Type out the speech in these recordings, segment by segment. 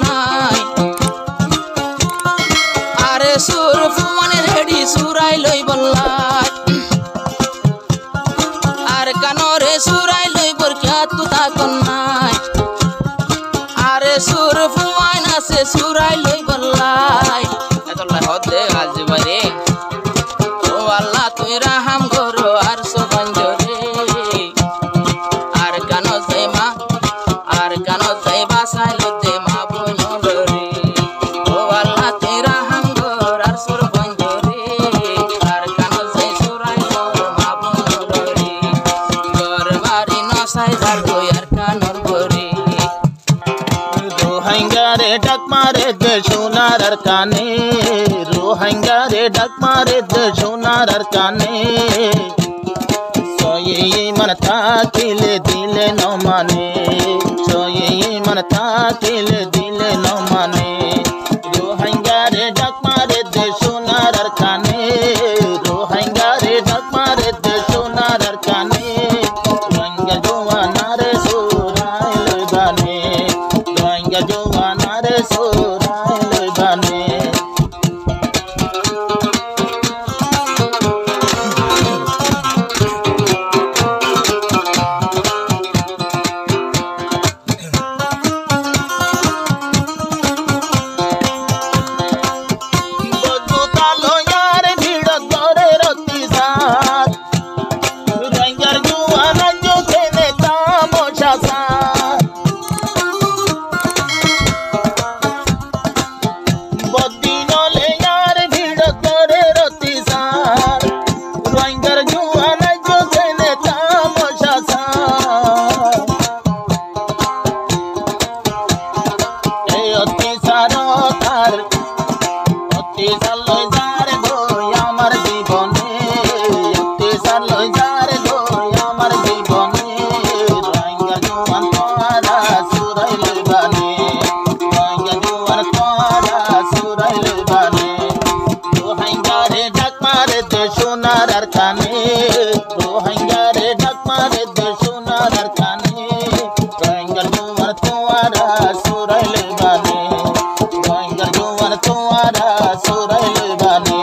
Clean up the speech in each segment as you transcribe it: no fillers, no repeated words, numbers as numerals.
নাই আরে সুর ফুমানে রেডি সুরাই লই বললাই আর কানরে সুরাই লই বরকিয়া তুতা কন্নাই আরে সুর ফুমাই নাচে সুরাই লই বললাই এতলা হদে আজ বারে ও আল্লাহ তুই রাহাম গরো আর সবঞ্জরে আর কানো যাই বাসাই লতে মা বনরে ও আল্লাহ তুই রাহাম গর আর সবঞ্জরে আর কানো যাই সুরাই গর মা বনরে গর বাড়ি নসাই যার কই আর কানর গরে রোহিঙ্গারে ডাক মারে দে সোনার কানে রোহিঙ্গারে ডাক মারে দে সোনার কানে সয়ে মন থাকিলে দিলে ন মানে সয়ে মন থাকিলে দিলে ন মানে রোহিঙ্গারে ডাক মারে দে সোনার কানে রোহিঙ্গারে ডাক মারে দে সোনার কানে রোহিঙ্গা জওয়ানারে সুরাই লই বানে রোহিঙ্গা জওয়ানারে সুরাই লই বানে সোনার কানে রোহিঙ্গারে ডাক মারে দে সোনার কানে রোহিঙ্গার জোয়ার তোমারা সুরাইলে বানে রোহিঙ্গার জোয়ার তোমারা সুরাইলে বানে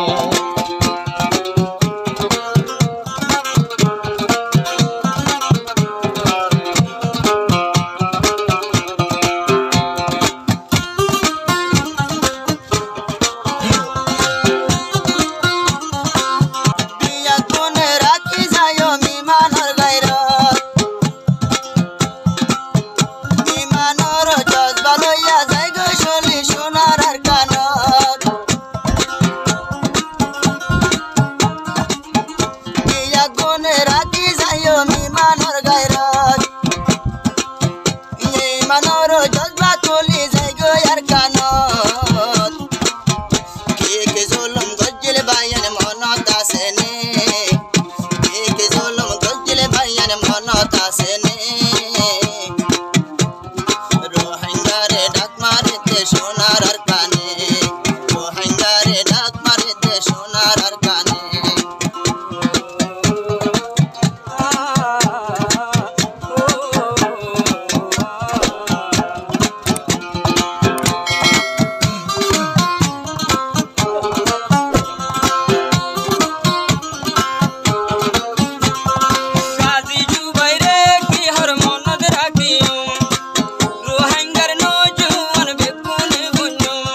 Rohingya no juan bekune bunyo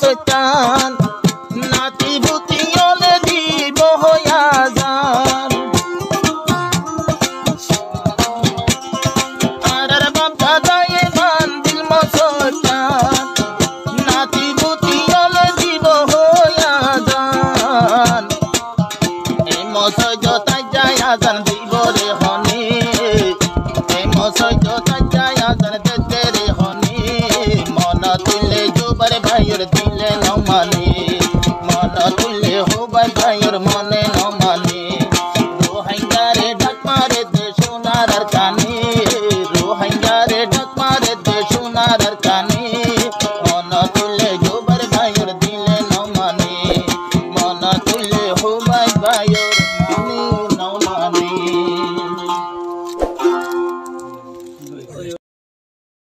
সৈতান নাতি ভূতি ওলে দিব হইয়া যান আর বাপ দাদায়ে মান দিল মসৈতান নাতি ভূতি ওলে দিব হইয়া যান এই মসৈ জতাই যায় আজান দিব রে হনি এই মসৈ জতাই যায় আজান দেতে রে হনি মন তুলে জুবার ভাইয়ের দিলে ন মানে মন তুলে হবার ভাইয়ের মনে ন মানে রোহিঙ্গারে ডাক মারে দে সোনার কানে রোহিঙ্গারে ডাক মারে দে সোনার কানে মন তুলে জুবার ভাইয়ের দিলে ন মানে মন তুলে হবার ভাইয়ের